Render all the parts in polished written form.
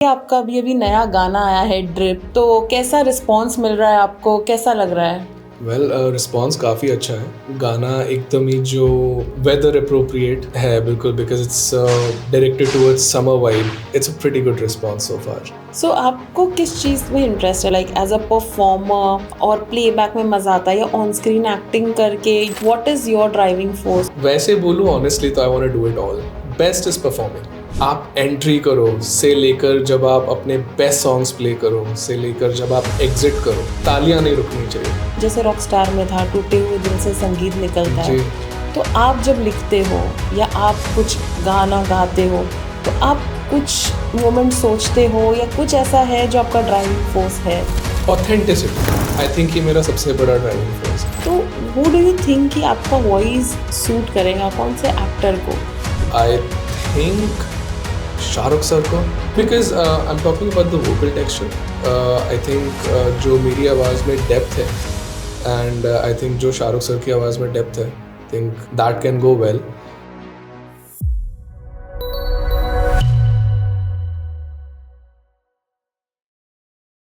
आपका अभी अभी नया गाना आया है ड्रिप, तो कैसा रिस्पॉन्स मिल रहा है आपको, कैसा लग रहा है? रिस्पॉन्स काफ़ी अच्छा है। गाना एकदम ही जो वेदर अप्रोप्रिएट है बिल्कुल, because it's directed towards summer vibe. It's a pretty good response so far. So आपको किस चीज़ में इंटरेस्ट है, like as a performer or playback में मज़ा आता है या ऑन स्क्रीन एक्टिंग करके? What is your driving force? वैसे बोलूँ ऑनेस्टली तो I want to do it all. Best is performing. आप एंट्री करो से लेकर जब आप अपने बेस्ट सॉन्ग्स प्ले करो से लेकर जब आप एग्जिट करो, तालियां नहीं रुकनी चाहिए। जैसे रॉक स्टार में था, टूटे हुए दिल से संगीत निकलता है। जी। तो आप जब लिखते हो या आप कुछ गाना गाते हो, तो आप कुछ मोमेंट सोचते हो या कुछ ऐसा है जो आपका ड्राइविंग फोर्स है? ऑथेंटिसिटी आई थिंक ये मेरा सबसे बड़ा ड्राइविंग फोर्स है। तो हु डू यू थिंक कि आपका वॉइस सूट करेगा, कौन से एक्टर को? आई थिंक शाहरुख सर को, because I am talking about the vocal texture. I think जो मेरी आवाज़ में डेप्थ है एंड आई थिंक जो शाहरुख सर की आवाज़ में डेप्थ है, I think that can go well.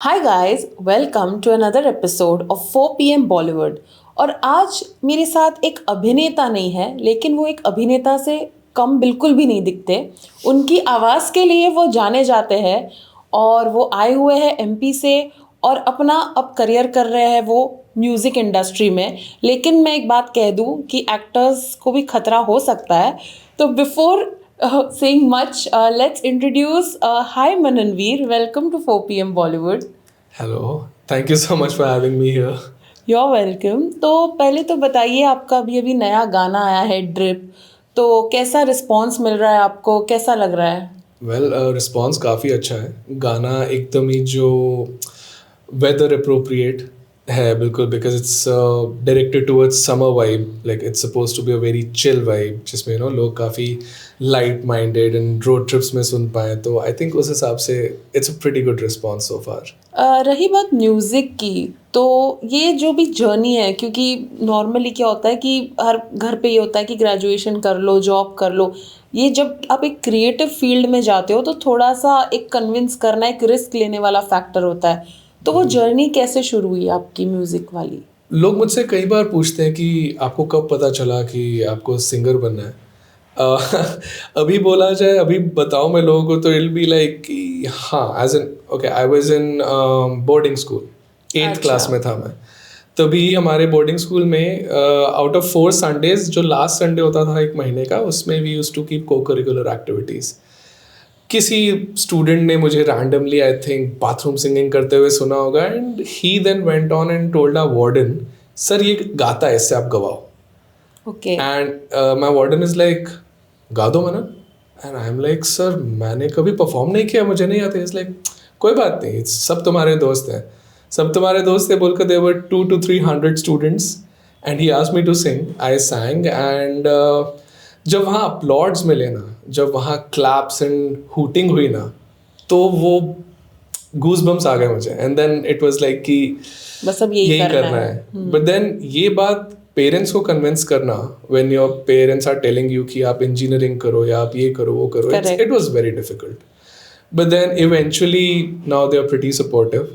Hi guys, welcome to another episode of 4 PM Bollywood. और आज मेरे साथ एक अभिनेता नहीं है, लेकिन वो एक अभिनेता से कम बिल्कुल भी नहीं दिखते। उनकी आवाज़ के लिए वो जाने जाते हैं और वो आए हुए हैं MP से और अपना अब करियर कर रहे हैं वो म्यूज़िक इंडस्ट्री में। लेकिन मैं एक बात कह दूं कि एक्टर्स को भी खतरा हो सकता है। तो before saying much, let's introduce hi Mananveer, welcome to 4 PM Bollywood. Hello, thank you so much for having me here. You're welcome. तो पहले तो बताइए, आपका अभी अभी नया गाना आया है ड्रिप, तो कैसा रिस्पॉन्स मिल रहा है आपको, कैसा लग रहा है? रिस्पॉन्स काफ़ी अच्छा है। गाना एकदम ही जो वेदर अप्रोप्रिएट है बिल्कुल, because it's directed towards summer vibe. Like it's suppose to be a very chill vibe, जिसमें लोग काफ़ी light minded and road trips में सुन पाए। तो आई थिंक उस हिसाब से it's a pretty good response so far. रही बात म्यूज़िक की, तो ये जो भी जर्नी है, क्योंकि नॉर्मली क्या होता है कि हर घर पे ये होता है कि ग्रेजुएशन कर लो, जॉब कर लो। ये जब आप एक क्रिएटिव फील्ड में जाते हो तो थोड़ा सा एक कन्विंस करना, एक रिस्क लेने वाला फैक्टर होता है। तो वो जर्नी कैसे शुरू हुई आपकी म्यूज़िक वाली? लोग मुझसे कई बार पूछते हैं कि आपको कब पता चला कि आपको सिंगर बनना है। अभी बोला जाए, अभी बताऊं मैं लोगों को, तो इट बी लाइक कि हाँ, as an okay I was in boarding school, 8th class में था मैं। तभी हमारे बोर्डिंग स्कूल में आउट ऑफ 4 संडेज, जो लास्ट संडे होता था एक महीने का, उसमें we used to keep co curricular activities. किसी स्टूडेंट ने मुझे randomly I think bathroom singing करते हुए सुना होगा, and he then went on and told our warden, sir ये गाता है, इससे आप गवाओ। Okay. And my warden is like, गा दो Manan. And I am like, sir मैंने कभी परफॉर्म नहीं किया, मुझे नहीं आता। इज लाइक, कोई बात नहीं, सब तुम्हारे दोस्त हैं, सब तुम्हारे दोस्त थे बोलकर there were 200 to 300 students, and he asked me to sing. I sang and जब वहाँ अपलॉड्स मिले ना, जब वहाँ क्लैप्स एंड हूटिंग हुई ना, तो वो गूज बम्स आ गए मुझे। And then it was like कि बस अब यही करना है। बट देन ये बात पेरेंट्स को कन्विंस करना, when your parents are telling you कि आप इंजीनियरिंग करो या आप ये करो वो करो, it was very difficult. But then eventually now they are pretty supportive.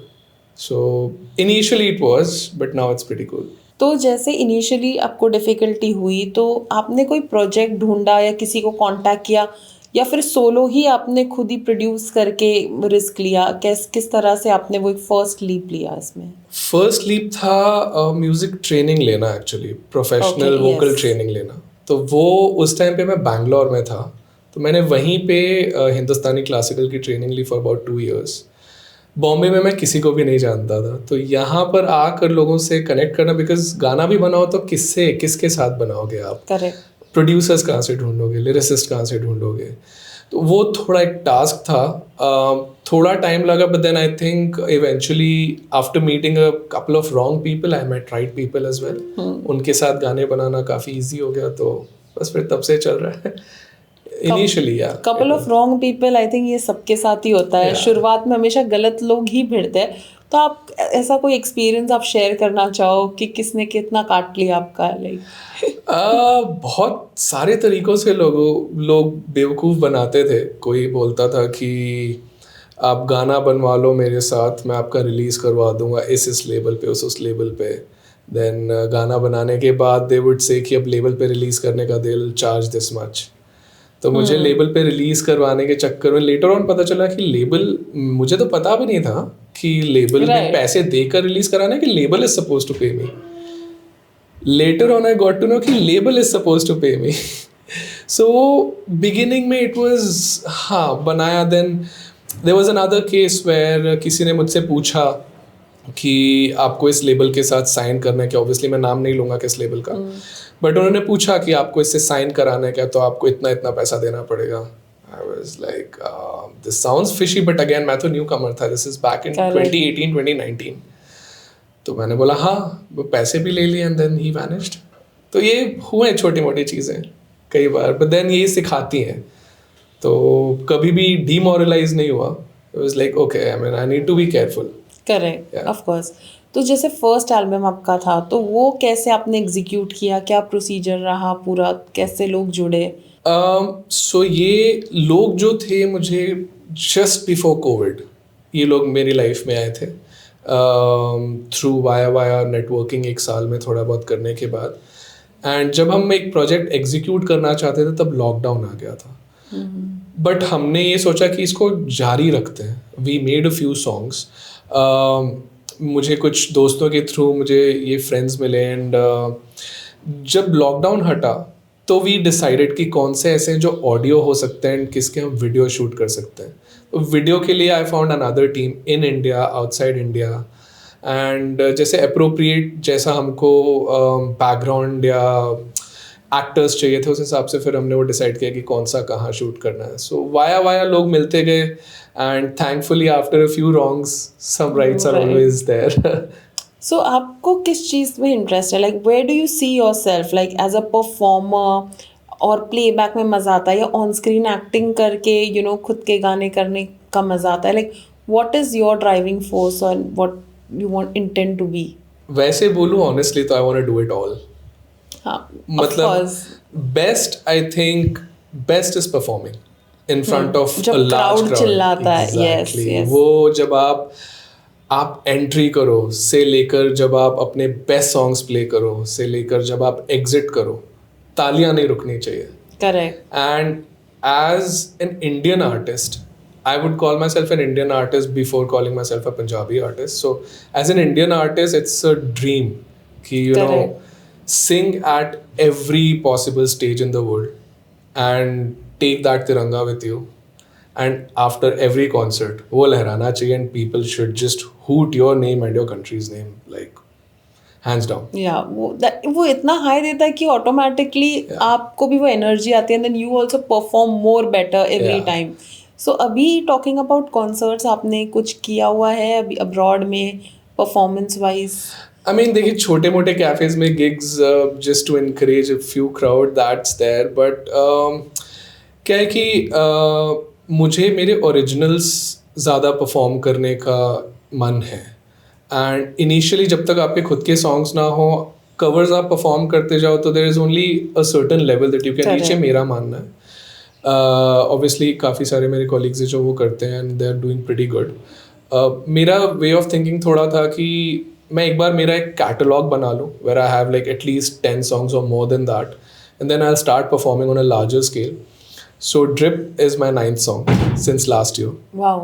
So initially it was, but now it's pretty cool. तो जैसे इनिशियली आपको डिफ़िकल्टी हुई, तो आपने कोई प्रोजेक्ट ढूंढा या किसी को कांटेक्ट किया, या फिर सोलो ही आपने खुद ही प्रोड्यूस करके रिस्क लिया? किस तरह से आपने वो एक फर्स्ट लीप लिया इसमें? फर्स्ट लीप था म्यूज़िक ट्रेनिंग लेना, एक्चुअली प्रोफेशनल वोकल ट्रेनिंग लेना। तो वो उस टाइम पे मैं बैंगलोर में था, तो मैंने वहीं पे हिंदुस्तानी क्लासिकल की ट्रेनिंग ली फॉर अबाउट 2 years। बॉम्बे में मैं किसी को भी नहीं जानता था, तो यहाँ पर आकर लोगों से कनेक्ट करना, बिकॉज गाना भी बनाओ तो किसके साथ बनाओगे आप? करेक्ट। प्रोड्यूसर्स कहाँ से ढूंढोगे, लिरिसिस्ट कहाँ से ढूंढोगे? तो वो थोड़ा एक टास्क था। थोड़ा टाइम लगा, but then I think eventually after meeting a couple of wrong people, I met right people as well. उनके साथ गाने बनाना काफ़ी ईजी हो गया, तो बस फिर तब से चल रहा है। इनिशियली या couple of wrong people, I think ये सबके साथ ही होता है। शुरुआत में हमेशा गलत लोग ही भिड़ते हैं। तो आप ऐसा कोई एक्सपीरियंस आप शेयर करना चाहो कि किसने कितना काट लिया आपका? लाइक बहुत सारे तरीक़ों से लोग बेवकूफ़ बनाते थे। कोई बोलता था कि आप गाना बनवा लो मेरे साथ, मैं आपका रिलीज़ करवा दूंगा इस लेवल पे, उस लेवल पे. देन गाना बनाने के बाद दे वुड से कि अब लेवल पे रिलीज़ करने का they will charge this much. तो मुझे लेबल पे रिलीज़ करवाने के चक्कर में लेटर ऑन पता चला कि लेबल, मुझे तो पता भी नहीं था कि लेबल में Right. पैसे देकर रिलीज़ कराना है कि label is suppose to pay me. Later on I got to know कि label is suppose to pay me. So beginning में इट वाज, हाँ बनाया. Then there was another case where किसी ने मुझसे पूछा कि आपको इस लेबल के साथ साइन करना है क्या. ऑब्वियसली मैं नाम नहीं लूँगा किस लेबल का, बट उन्होंने पूछा कि आपको इससे साइन कराना है क्या, तो आपको इतना इतना पैसा देना पड़ेगा. I was like this sounds fishy, but again मैं तो न्यू कमर था. This is back in Correct. 2018 2019. तो मैंने बोला हाँ, वो पैसे भी ले लिए एंड देन ही वैनिश्ड. तो ये हुए छोटी मोटी चीज़ें कई बार, बट देन ये सिखाती हैं. तो कभी भी डीमोरलाइज नहीं हुआ. It was like okay, I mean I need to be careful. Correct, Yeah. Of course. तो जैसे फर्स्ट एल्बम आपका था, तो वो कैसे आपने एग्जीक्यूट किया, क्या प्रोसीजर रहा पूरा, कैसे लोग जुड़े? सो ये लोग जो थे मुझे जस्ट बिफोर कोविड, ये लोग मेरी लाइफ में आए थे थ्रू वाया वाया नेटवर्किंग, एक साल में थोड़ा बहुत करने के बाद. एंड जब हम एक प्रोजेक्ट एग्जीक्यूट करना चाहते थे तब लॉकडाउन आ गया था. बट हमने ये सोचा कि इसको जारी रखते हैं. We made a few songs. मुझे कुछ दोस्तों के थ्रू मुझे ये फ्रेंड्स मिले. एंड जब लॉकडाउन हटा तो वी डिसाइडेड कि कौन से ऐसे हैं जो ऑडियो हो सकते हैं एंड किसके हम वीडियो शूट कर सकते हैं. तो वीडियो के लिए I found another team in India, outside India. And जैसे अप्रोप्रिएट जैसा हमको बैकग्राउंड या एक्टर्स चाहिए थे, उस हिसाब से फिर हमने वो डिसाइड किया कि कौन सा कहाँ शूट करना है. सो वाया वाया लोग मिलते गए. And thankfully after a few wrongs some rights are Right. Always there. So आपको किस चीज़ में इंटरेस्ट है? Like where do you see yourself, like as a performer, or playback में मज़ा आता है, या ऑन स्क्रीन एक्टिंग करके खुद के गाने करने का मज़ा आता है? Like what is your driving force or what you want intend to be? वैसे बोलूँ ऑनेस्टली तो I want to do it all. हाँ, मतलब best, I think best is performing in front of जब अ लार्ज crowd चिल्लाता है, yes, yes. वो जब आप एंट्री करो से लेकर जब आप अपने बेस्ट सॉन्ग्स प्ले करो से लेकर जब आप एग्जिट करो, तालियां नहीं रुकनी चाहिए. Correct. And as an Indian artist, I would call myself an Indian artist before calling myself a Punjabi artist. So, as an Indian artist, it's a dream कि Correct. sing at every possible stage in the world and take that tiranga with you. And after every concert, वो लहराना चाहिए and people should just hoot your name and your country's name, like hands down. या वो इतना high देता है कि automatically आपको भी वो एनर्जी आती है, and then you also perform more better every Yeah. Time. So अभी टॉकिंग अबाउट कॉन्सर्ट्स, आपने कुछ किया हुआ है अभी अब्रॉड में परफॉर्मेंस वाइज? I mean, देखिए छोटे मोटे कैफेज में gigs just to encourage a few crowd, that's there. But क्या है कि मुझे मेरे ओरिजिनल्स ज़्यादा परफॉर्म करने का मन है. एंड इनिशियली जब तक आपके खुद के सॉन्ग्स ना हो, कवर्स आप परफॉर्म करते जाओ तो there is only a certain level that you can reach है, मेरा मानना है. ऑब्वियसली काफ़ी सारे मेरे कॉलीग्स हैं जो वो करते हैं and they are doing pretty good. मेरा वे ऑफ थिंकिंग थोड़ा था कि मैं एक बार मेरा एक कैटलॉग बना लूँ where I have like at least 10 songs or more than that, and then I'll start performing on a larger scale. So Drip is my 9th song since last year. Wow.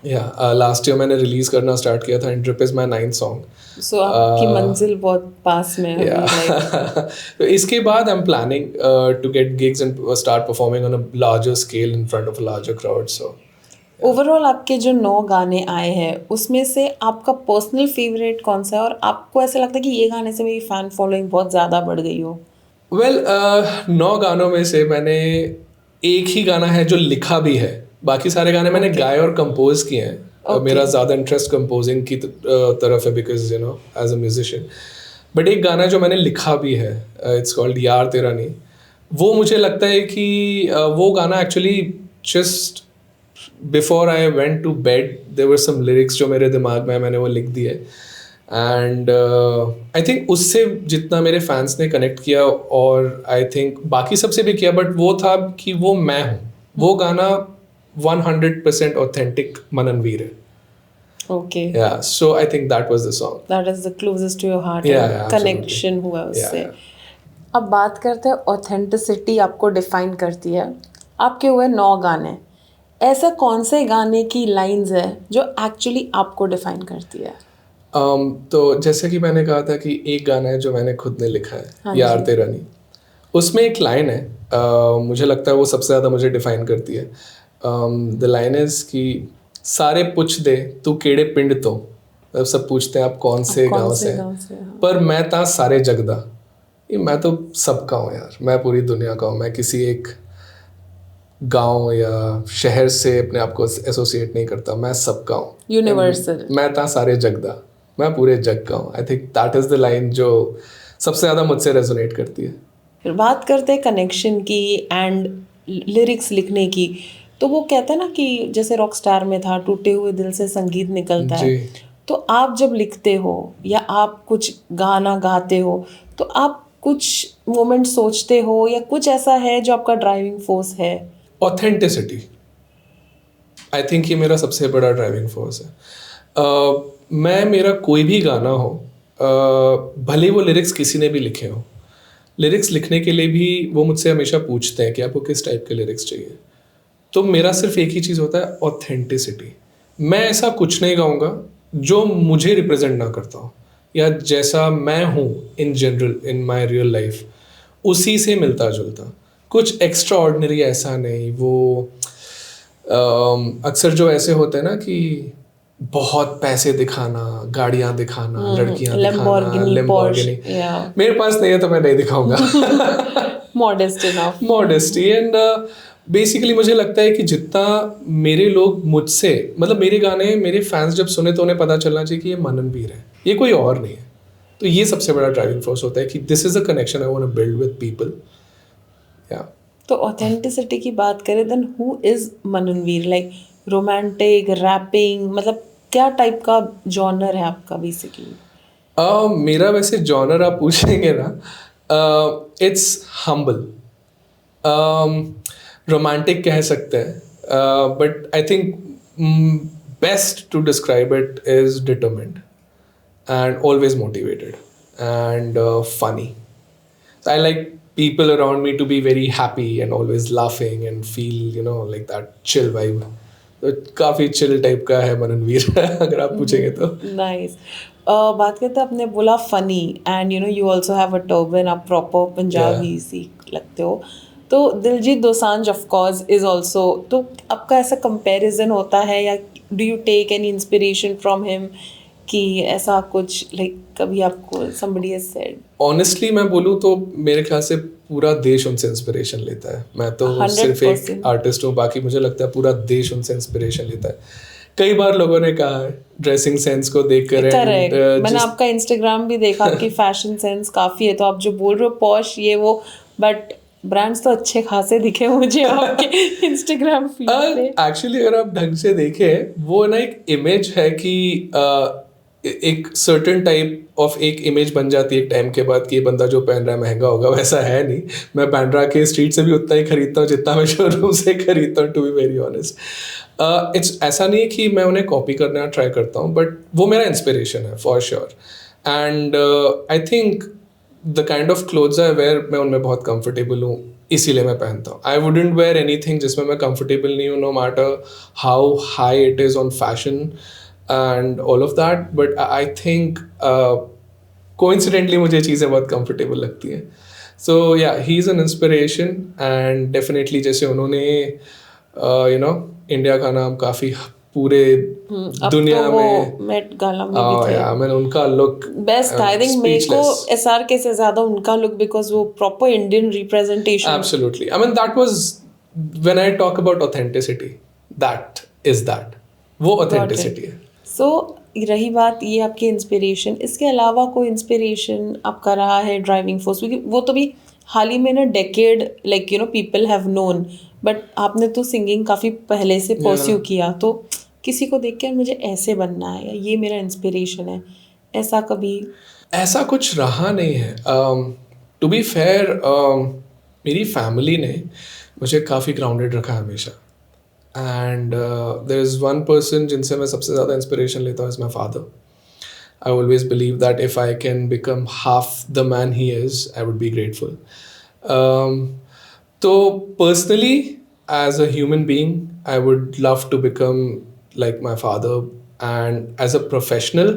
Yeah, last year मैंने release करना start किया था and Drip is my 9th song. सो आपकी मंजिल बहुत पास में है. Yeah. तो इसके बाद I'm planning to get gigs and start performing on a larger scale in front of a larger crowd. So overall आपके जो 9 गाने आए हैं उसमें से आपका पर्सनल फेवरेट कौन सा है, और आपको ऐसा लगता है कि ये गाने से मेरी फैन फॉलोइंग बहुत ज़्यादा बढ़ गई हो? well, 9 गानों में से मैंने एक ही गाना है जो लिखा भी है. बाकी सारे गाने मैंने गाए और कंपोज किए हैं. मेरा ज़्यादा इंटरेस्ट कंपोजिंग की तरफ है because as a musician. But एक गाना जो मैंने लिखा भी है, इट्स कॉल्ड यार तेरा नहीं. वो मुझे लगता है कि वो गाना actually just before I went to bed there were some lyrics जो मेरे दिमाग में है, मैंने वो लिख दिए. एंड आई थिंक उससे जितना मेरे फैंस ने कनेक्ट किया, और आई थिंक बाकी सबसे भी किया, बट वो था कि वो मैं हूँ. वो गाना 100% ऑथेंटिक मननवीर है. Okay, Yeah, so I think that was the song. That is the closest to your heart, Yeah, yeah, absolutely. Connection हुआ Yeah, उससे. yeah. अब बात करते हैं ऑथेंटिसिटी आपको डिफाइन करती है. आपके हुए 9 गाने, ऐसा कौन से गाने की लाइंस है जो एक्चुअली आपको डिफाइन करती है? तो जैसे कि मैंने कहा था कि एक गाना है जो मैंने खुद ने लिखा है, हाँ यार जी. तेरा नहीं. उसमें एक लाइन है, मुझे लगता है वो सबसे ज़्यादा मुझे डिफाइन करती है. द लाइन इज कि सारे पुछ दे तू केड़े पिंड तो, मतलब सब पूछते हैं आप कौन से कौन गांव से से हैं, गाँव से? हाँ. पर मैं ता सारे जगदा. ये मैं तो सबका हूँ यार, मैं पूरी दुनिया का हूँ. मैं किसी एक गांव या शहर से अपने आप को एसोसिएट नहीं करता, मैं सबका हूँ. यूनिवर्सल. मैं ता सारे जगदा, मैं पूरे जग का हूँ. आई think that is the line जो सबसे ज़्यादा मुझसे रेजोनेट करती है. फिर बात करते हैं कनेक्शन की एंड लिरिक्स लिखने की. तो वो कहते हैं ना कि जैसे रॉक स्टार में था, टूटे हुए दिल से संगीत निकलता है. जी. तो आप जब लिखते हो या आप कुछ गाना गाते हो, तो आप कुछ मोमेंट सोचते हो या कुछ ऐसा है जो आपका ड्राइविंग फोर्स है? ऑथेंटिसिटी, आई थिंक ये मेरा सबसे बड़ा ड्राइविंग फोर्स है. मेरा कोई भी गाना हो, भले वो लिरिक्स किसी ने भी लिखे हो, लिरिक्स लिखने के लिए भी वो मुझसे हमेशा पूछते हैं कि आपको किस टाइप के लिरिक्स चाहिए. तो मेरा सिर्फ एक ही चीज़ होता है, ऑथेंटिसिटी. मैं ऐसा कुछ नहीं गाऊंगा जो मुझे रिप्रेजेंट ना करता हो, या जैसा मैं हूँ in general in my real life उसी से मिलता जुलता. कुछ एक्स्ट्रा ऑर्डिनरी ऐसा नहीं. वो अक्सर जो ऐसे होते हैं ना कि बहुत पैसे दिखाना, गाड़ियाँ दिखाना, लड़कियाँ दिखाना, Lamborghini, Lamborghini. Porsche, yeah. मेरे पास नहीं है तो मैं नहीं दिखाऊंगा. Modest enough. Modesty. And basically मुझे लगता है कि जितना मेरे लोग मुझसे, मतलब मेरे गाने मेरे फैंस जब सुने तो उन्हें पता चलना चाहिए कि ये मननवीर है, ये कोई और नहीं है. तो ये सबसे बड़ा ड्राइविंग फोर्स होता है कि this is a connection I want to build with people. या तो ऑथेंटिसिटी की बात करें, then who is Mananveer? Like romantic, rapping, मतलब क्या टाइप का जॉनर है आपका बेसिकली? मेरा वैसे जॉनर आप पूछेंगे ना, इट्स हम्बल. रोमांटिक कह सकते हैं, but I think best to describe it is determined and always motivated and funny. So I like people around me to be very happy and always laughing and feel like that chill vibe. तो काफ़ी chill type का है मननवीर अगर आप पूछेंगे तो. Nice. बात करते हैं, आपने बोला funny and you also have a turban, आप प्रॉपर पंजाबी सी लगते हो. तो Diljit Dosanjh of course is also, तो आपका ऐसा कंपैरिजन होता है या do you take any inspiration from him कि ऐसा कुछ लाइक कभी आपको somebody has said? ऑनेस्टली मैं बोलूँ तो मेरे ख्याल से पूरा देश उनसे इंस्पिरेशन लेता है. मैं तो सिर्फ एक आर्टिस्ट हूँ, बाकी मुझे लगता है पूरा देश उनसे इंस्पिरेशन लेता है. कई बार लोगों ने कहा है ड्रेसिंग सेंस को देखकर. करेक्ट. मैंने आपका इंस्टाग्राम भी देखा, आपकी फैशन सेंस काफ़ी है. तो आप जो बोल रहे हो पॉश ये वो, बट ब्रांड्स तो अच्छे खासे दिखे मुझे आपके इंस्टाग्राम फीड पे. एक्चुअली अगर आप ढंग से देखें, वो ना एक इमेज है कि एक सर्टेन टाइप ऑफ एक इमेज बन जाती है एक टाइम के बाद कि ये बंदा जो पहन रहा है महंगा होगा. वैसा है नहीं. मैं बैंड्रा के स्ट्रीट से भी उतना ही खरीदता हूँ जितना मैं शोरूम से खरीदता हूँ, to be very honest. It's ऐसा नहीं है कि मैं उन्हें कॉपी करना ट्राई करता हूँ, बट वो मेरा इंस्पिरेशन है for sure. And I think the kind of clothes I wear, मैं उनमें बहुत कंफर्टेबल हूँ, इसीलिए मैं पहनता हूँ. आई वुडेंट वेयर एनीथिंग जिसमें मैं कंफर्टेबल नहीं हूँ, no matter how high it is on fashion and all of that, but I think coincidentally मुझे चीज़ें बहुत comfortable लगती हैं. So yeah, he's an inspiration and definitely जैसे उन्होंने इंडिया का नाम काफ़ी पूरे दुनिया तो में मेट गाला में भी थे. मैंने उनका लुक बेस्ट था. आई थिंक मेरे को SRK से ज़्यादा उनका लुक, बिकॉज वो proper Indian representation. Absolutely. I mean that was when I talk about authenticity, that is that. वो authenticity है. सो रही बात ये आपकी इंस्पिरेशन, इसके अलावा कोई इंस्पिरेशन आपका रहा है ड्राइविंग फोर्स? क्योंकि वो तो भी हाल ही में ना decade like people have known, but आपने तो सिंगिंग काफ़ी पहले से परस्यू किया. तो किसी को देख के मुझे ऐसे बनना है या ये मेरा इंस्पिरेशन है, ऐसा कभी? ऐसा कुछ रहा नहीं है. टू बी फेयर, मेरी फैमिली ने मुझे काफ़ी ग्राउंडेड रखा है हमेशा. And there is one person जिनसे मैं सबसे ज़्यादा इंस्पिरेशन लेता हूँ, is my father. I always believe that if I can become half the man he is, I would be grateful. Um, so personally, as a human being, I would love to become like my father. And as a professional,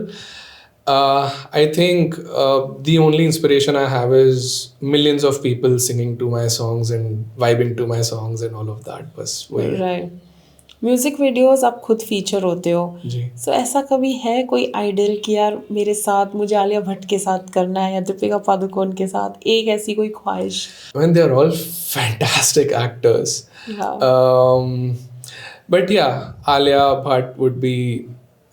I think the only inspiration I have is millions of people singing to my songs and vibing to my songs and all of that. बस वही है. Right. Music videos आप खुद feature होते हो, जी. सो ऐसा कभी है कोई आइडल कि यार मेरे साथ मुझे आलिया भट्ट के साथ करना है या दीपिका पादुकोण के साथ, एक ऐसी कोई ख्वाहिश? I mean, they're all fantastic actors. हाँ. But yeah, Alia Bhatt would be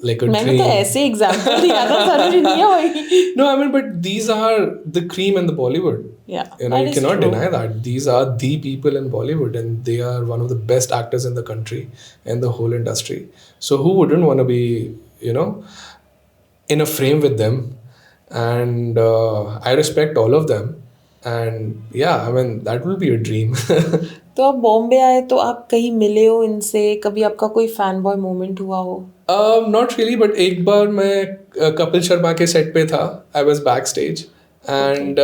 like a मैंने dream. तो ऐसे एग्जाम्पल दिया था, जरूरी नहीं है वही. No, I mean, but these are the cream in the Bollywood. Yeah, You know, that you is cannot true. deny that. These are the people in Bollywood, and they are one of the best actors in the country and the whole industry. So who wouldn't want to be, you know, in a frame with them? And I respect all of them. And yeah, I mean, that will be a dream. तो आप बॉम्बे आए तो आप कहीं मिले हो इनसे, कभी आपका कोई फैन बॉय मोमेंट हुआ हो? नॉट रियली, बट एक बार मैं कपिल शर्मा के सेट पे था. I was back stage and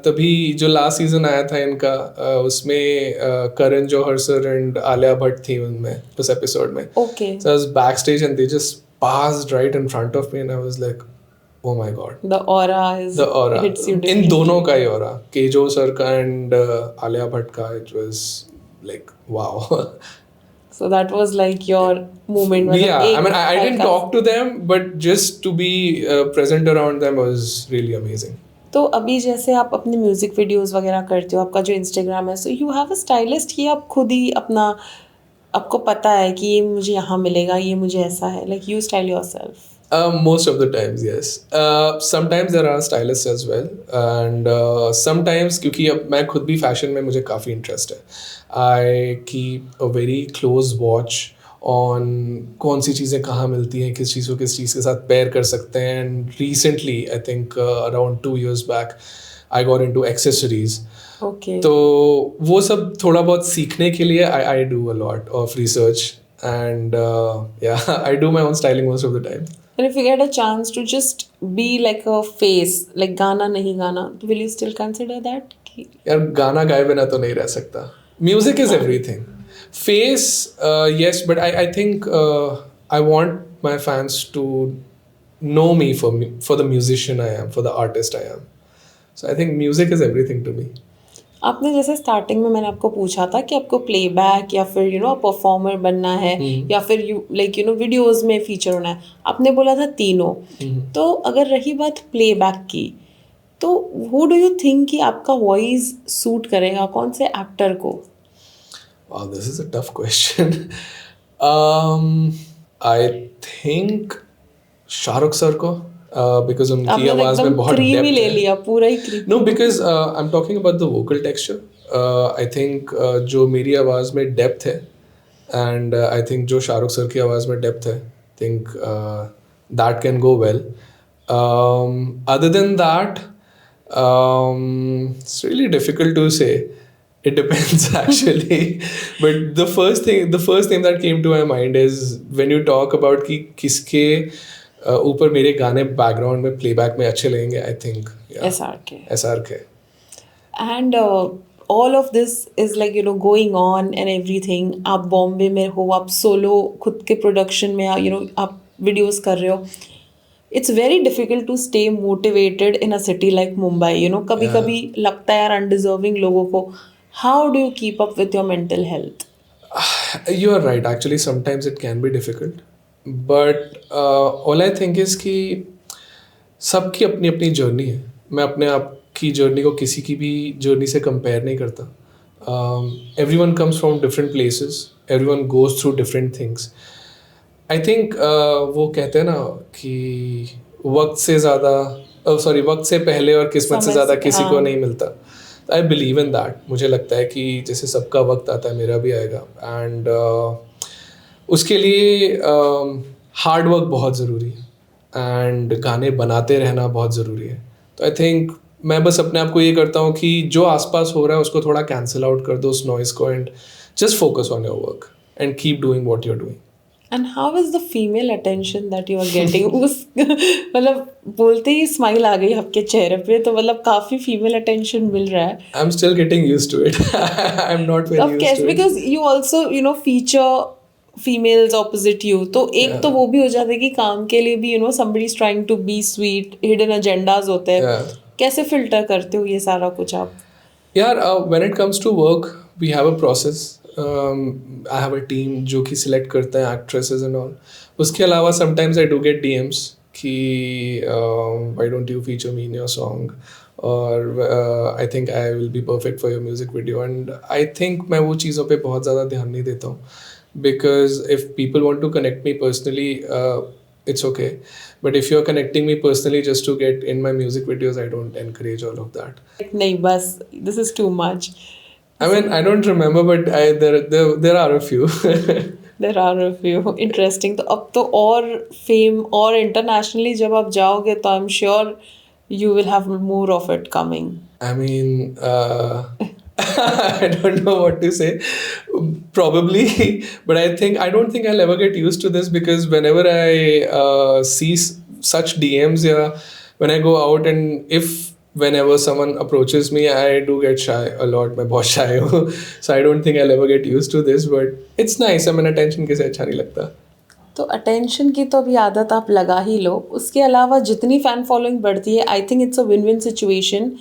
तभी जो लास्ट सीजन आया था इनका, उसमें करण जौहर सर एंड आलिया भट्ट थी उनमें, उस एपिसोड में. Okay. So I was backstage and they just passed right in front of me and I was like, oh my god. The aura is The aura. Hits you in differently. दोनों का ही aura. KJo sir का and Alia Bhatt का, it was like wow. So that was like your moment. मतलब Yeah, एक I mean, I didn't हल्का- talk to them, but just to be present around them was really amazing. तो अभी जैसे आप अपने म्यूजिक वीडियोस वगैरह करते हो, आपका जो इंस्टाग्राम है, so you have a stylist कि आप खुद ही अपना, आपको पता है कि ये मुझे यहाँ मिलेगा, ये मुझे ऐसा है, like you style yourself? Most of the times, yes. Sometimes there are stylists as well, and sometimes क्योंकि अब मैं खुद भी फैशन में मुझे काफ़ी इंटरेस्ट है, I keep a very close watch on कौन सी चीज़ें कहाँ मिलती हैं, किस चीज़ को किस चीज़ के साथ पेयर कर सकते हैं. And recently, I think around 2 years back, I got into accessories. Okay. तो वो सब थोड़ा बहुत सीखने के लिए I do a lot of research, and yeah, I do my own styling most of the time. And if you get a chance to just be like a face, like गाना नहीं गाना, will you still consider that? यार गाना गाए बिना तो नहीं रह सकता. Music is everything. Face, yes, but I think I want my fans to know me for the musician I am, for the artist I am. So I think music is everything to me. आपने जैसे starting में मैंने आपको पूछा था कि आपको playback या फिर परफॉर्मर बनना है या फिर वीडियोस में फीचर होना है, आपने बोला था तीनों. तो अगर रही बात प्लेबैक की, तो हु डू यू थिंक कि आपका वॉइस सूट करेगा, कौन से एक्टर को? Wow, this is a tough question. I think Shahrukh sir को, because उनकी आपने तो आवाज़ में एकदम बहुत क्रीम ही depth ले है. लिया, पूरा ही cream. No, because I'm talking about the vocal texture. I think जो मेरी आवाज़ में depth है, and I think जो शाहरुख सर की आवाज़ में depth है, I think that can go well. Other than that, it's really difficult to say. It depends actually. But the first thing that came to my mind is when you talk about कि किसके ऊपर मेरे गाने background में playback में अच्छे लगेंगे, I think SRK. And all of this is like going on and everything. आप बॉम्बे में हो, आप सोलो खुद के प्रोडक्शन में आप वीडियोस कर रहे हो. It's very difficult to stay motivated in a city like Mumbai. कभी कभी लगता है यार अनडिजर्विंग लोगों को. How do you keep up with your mental health? You are right. Actually, sometimes it can be difficult. But all I think is कि सबकी अपनी अपनी जर्नी है. मैं अपने आप की जर्नी को किसी की भी जर्नी से कंपेयर नहीं करता. Everyone comes from different places. Everyone goes through different things. I think वो कहते हैं ना कि वक्त से पहले और किस्मत से ज़्यादा किसी को नहीं मिलता. I believe in that. मुझे लगता है कि जैसे सबका वक्त आता है, मेरा भी आएगा. एंड उसके लिए हार्ड वर्क बहुत ज़रूरी है एंड गाने बनाते रहना बहुत ज़रूरी है. तो आई थिंक मैं बस अपने आप को ये करता हूँ कि जो आसपास हो रहा है उसको थोड़ा कैंसिल आउट कर दो, उस नॉइज़ को, and just focus on your work. and keep doing what you're doing. And how is the female attention that you are getting उस मतलब बोलते ही स्माइल आ गई आपके चेहरे पे, तो मतलब काफी फीमेल अटेंशन मिल रहा है. I'm still getting used to it. I'm not very Of used course, to it. because you also feature females opposite you, तो एक तो वो भी हो जाता है कि काम के लिए भी somebody is trying to be sweet, hidden agendas होते हैं. Yeah. कैसे फिल्टर करते हो ये सारा कुछ आप? यार when it comes to work, we have a process. I have a team जो कि select करते हैं actresses and all. उसके अलावा sometimes I do get DMs कि why don't you feature me in your song, or I think I will be perfect for your music video. And I think मैं वो चीज़ों पे बहुत ज़्यादा ध्यान नहीं देता हूँ, because if people want to connect me personally, it's okay. But if you're connecting me personally just to get in my music videos, I don't encourage all of that. नहीं बस, this is too much. I mean, I don't remember, but there are a few. There are a few. Interesting. तो अब तो और fame और internationally जब आप जाओगे तो I am sure you will have more of it coming. I mean, I don't know what to say. Probably, but I don't think I'll ever get used to this, because whenever I see such DMs, yeah, when I go out, and whenever someone approaches me, I do get shy a lot. मैं बहुत shy हूँ, so I don't think I'll ever get used to this. But it's nice. I mean, attention किसे अच्छा नहीं लगता. तो attention की तो अभी आदत आप लगा ही लो. उसके अलावा जितनी फ़ैन फॉलोइंग बढ़ती है, I think it's a win win situation.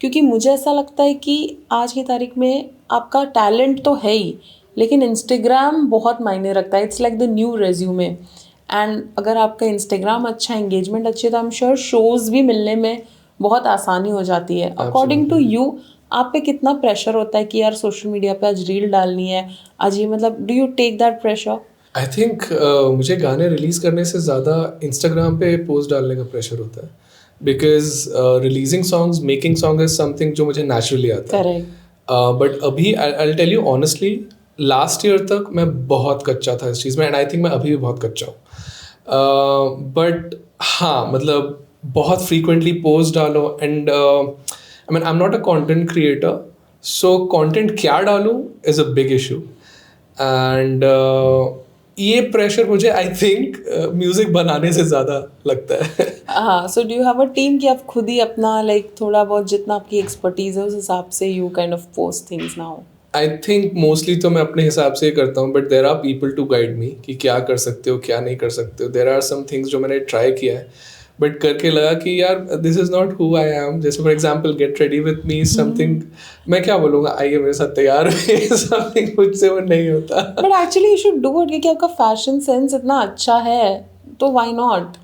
क्योंकि मुझे ऐसा लगता है कि आज की तारीख में आपका टैलेंट तो है ही, लेकिन इंस्टाग्राम बहुत मायने रखता है. It's like the new resume. And अगर आपका इंस्टाग्राम अच्छा, एंगेजमेंट अच्छी है, तो आई एम श्योर शोज़ भी मिलने में बहुत आसानी हो जाती है. अकॉर्डिंग टू यू, आप पे कितना प्रेशर होता है कि यार सोशल मीडिया पे आज रील डालनी है, आज ये, मतलब do you take that pressure? I think मुझे गाने रिलीज़ करने से ज़्यादा इंस्टाग्राम पे पोस्ट डालने का प्रेशर होता है, because releasing songs, making song is something जो मुझे नेचुरली आता है. करेक्ट. बट अभी I tell you honestly, last year तक मैं बहुत कच्चा था इस चीज़ में, एंड आई थिंक मैं अभी भी बहुत कच्चा हूँ. बट हाँ, मतलब बहुत फ्रीक्वेंटली पोस्ट डालो, and I mean I am not a content creator, so content क्या डालूँ is a big issue. And ये प्रेशर मुझे आई थिंक म्यूजिक बनाने से ज़्यादा लगता है. हाँ, so do you have a team कि आप खुद ही अपना लाइक थोड़ा बहुत जितना आपकी एक्सपर्टीज है उस हिसाब से you kind of post things now? I think mostly तो मैं अपने हिसाब से ही करता हूँ, but there are people to guide me कि क्या कर सकते हो, क्या नहीं कर सकते हो. देर आर सम थिंग्स जो मैंने ट्राई किया है, बट करके लगा कि यार this is not who I am. जैसे for example get ready with me something, मैं क्या बोलूँगा, आइए मेरे साथ तैयार हुए, समथिंग मुझसे वो नहीं होता. But actually you should do it, क्योंकि आपका फैशन सेंस इतना अच्छा है, तो why not?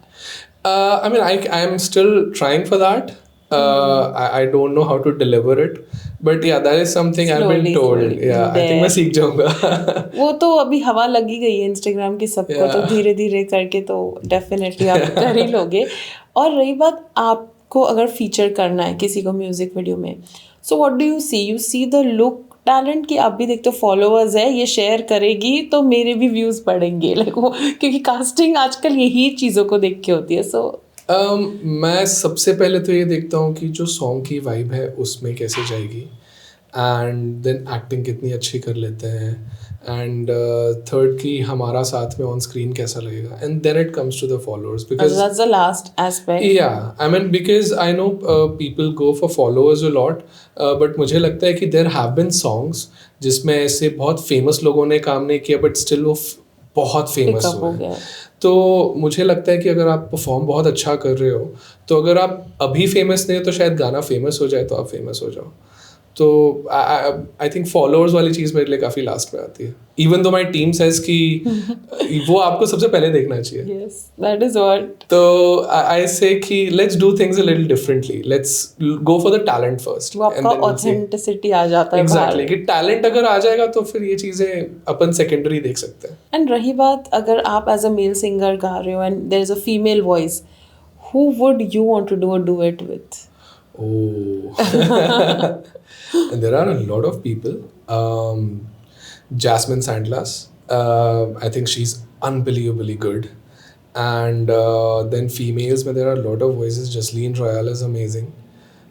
I mean, I'm still trying for that. I don't know how to deliver it, but yeah, that is something I've been Slowly, told. slowly. Yeah, I think मैं सीख जाऊँगा. वो तो अभी हवा लगी गई है इंस्टाग्राम की सबको, तो धीरे धीरे करके तो डेफिनेटली आप कर ही लोगे. और रही बात आपको अगर फीचर करना है किसी को म्यूजिक वीडियो में, so what do you see the look, talent की? आप भी देखते हो फॉलोअर्स है, ये शेयर करेगी तो मेरे भी व्यूज़ बढ़ेंगे, लाइक वो, क्योंकि कास्टिंग आजकल यही चीज़ों को देख के होती है. सो मैं सबसे पहले तो ये देखता हूँ कि जो सॉन्ग की वाइब है उसमें कैसे जाएगी, एंड देन एक्टिंग कितनी अच्छी कर लेते हैं, एंड थर्ड की हमारा साथ में ऑन स्क्रीन कैसा लगेगा, and then it comes to the followers, because that's the last aspect. yeah, I mean, because I know people go for followers a lot, but मुझे लगता है कि there have been songs जिसमें ऐसे बहुत famous लोगों ने काम नहीं किया, but still वो बहुत famous Pick up हुए हो गया. तो मुझे लगता है कि अगर आप परफॉर्म बहुत अच्छा कर रहे हो, तो अगर आप अभी फेमस नहीं हो तो शायद गाना फेमस हो जाए तो आप फेमस हो जाओ. तो आई थिंक फॉलोअर्स वाली चीज़ मेरे लिए काफ़ी लास्ट में आती है, even though my team says कि वो आपको सबसे पहले देखना चाहिए. Yes, that is what. तो आई से कि let's do things a little differently, let's go for the talent first. वो आपका ऑथेंटिसिटी आ जाता है एग्जैक्टली, कि टैलेंट अगर आ जाएगा तो फिर ये चीज़ें अपन सेकेंडरी देख सकते हैं. एंड रही बात, अगर आप एज अ मेल सिंगर गा रहे हो and there is a female voice, who would you want to do a duet with? Oh, and there are a lot of people. Jasmine Sandlas, I think she's unbelievably good. And then females, but there are a lot of voices. Jasleen Royale is amazing.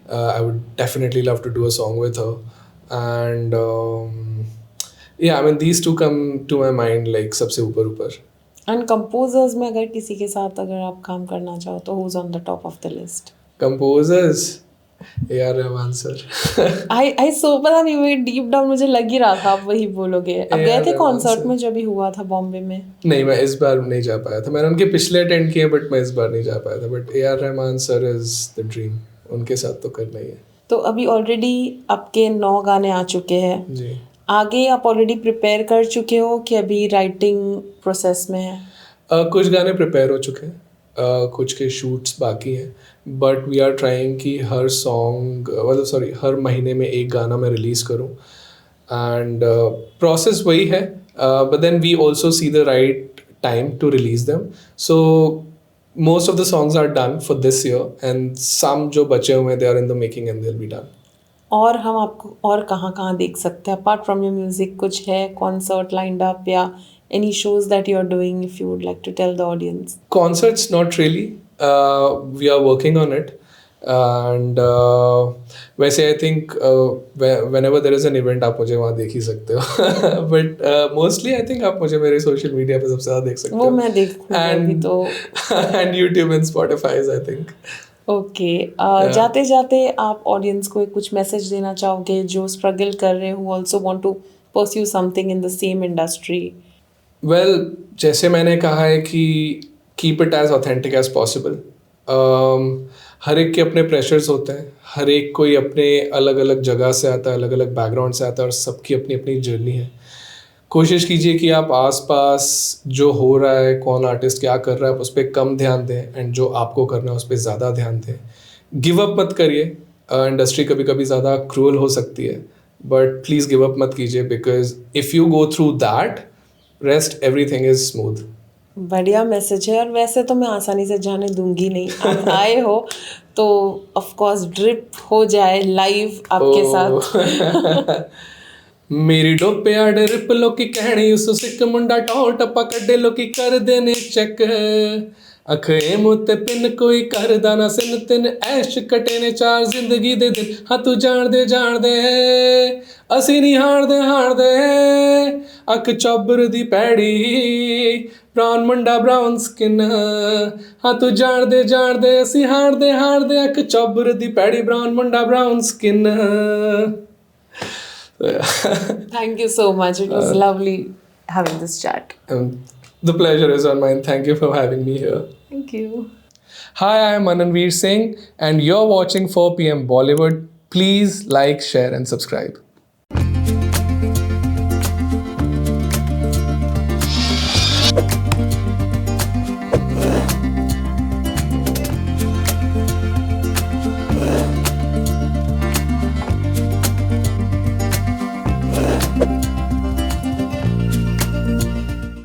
I would definitely love to do a song with her. And Yeah, I mean these two come to my mind like सबसे ऊपर. And composers में अगर किसी के साथ अगर आप काम करना चाहो तो who is on the top of the list? Composers, A.R. Rahman sir. आई सो पता नहीं, वो डीप डाउन मुझे लग ही रहा था आप वही बोलोगे. अब गए थे रहमान कॉन्सर्ट sir. में जब भी हुआ था बॉम्बे में? नहीं, मैं इस बार नहीं जा पाया था. मैंने उनके पिछले अटेंड किए बट मैं इस बार नहीं जा पाया था. But A.R. Rahman sir is the dream. उनके साथ तो करना ही है. तो अभी ऑलरेडी आपके 9 गाने आ चुके हैं. जी. आगे आप ऑलरेडी प्रिपेयर कर चुके हो कि अभी राइटिंग प्रोसेस में है? कुछ गाने प्रिपेयर हो चुके हैं. कुछ के शूट्स बाकी हैं. बट वी आर ट्राइंग कि हर सॉन्ग मतलब सॉरी हर महीने में एक गाना मैं रिलीज़ करूँ. एंड प्रोसेस वही है. But then we also see the right time to release them. So most of the songs are done for this year and some जो बचे हुए हैं they are in the making and they'll be done. और हम आपको और कहाँ कहाँ देख सकते हैं अपार्ट फ्रॉम योर म्यूजिक? कुछ है कॉन्सर्ट लाइंड अप या any shows that you are doing if you would like to tell the audience? Concerts not really. We are working on it and वैसे I think whenever there is an event आप मुझे वहाँ देख ही सकते हो. But mostly I think आप मुझे मेरे social media पे सबसे ज़्यादा देख सकते हो. वो मैं देखूंगा अभी तो. And YouTube and Spotify I think. Okay. जाते जाते आप ऑडियंस को कुछ मैसेज देना चाहोगे जो स्ट्रगल कर रहे हो, also want to pursue something in the same industry? Well, जैसे मैंने कहा है कि keep it as authentic as possible. हर एक के अपने प्रेशर्स होते हैं. हर एक कोई अपने अलग अलग जगह से आता है, अलग अलग बैकग्राउंड से आता है और सबकी अपनी अपनी जर्नी है. कोशिश कीजिए कि आप आसपास जो हो रहा है, कौन आर्टिस्ट क्या कर रहा है, उस पर कम ध्यान दें एंड जो आपको करना है उस पर ज़्यादा ध्यान दें. गिव अप मत करिए. इंडस्ट्री कभी कभी ज़्यादा क्रूअल हो सकती है बट प्लीज़ गिव अप मत कीजिए because if you go through that rest everything is smooth. बढ़िया मैसेज है. और वैसे तो मैं आसानी से जाने दूंगी नहीं. आप आए हो तो ऑफ कोर्स ड्रिप हो जाए लाइव आपके साथ. मेरी डोपिया ड्रिप लोकी कहनी उस सिक मुंडा टॉ टप्पा कड्डे लोकी कर देने चेक. अखे मुते पिन कोई कर दाना सिन तिन ऐश कटे ने 4 जिंदगी दे दिन. हाँ तू जान दे असी नहीं हार दे अख चौबर दी पैड़ी ब्राउन मुंडा ब्राउन स्किन. हाँ तू जान दे असी हार दे अख चौबर दी पैड़ी ब्राउन मुंडा brown skin. Thank you so much. It was lovely having this chat. The pleasure is on mine. Thank you for having me here. Thank you. Hi, I am Ananveer Singh and you're watching 4 PM Bollywood. Please like, share and subscribe.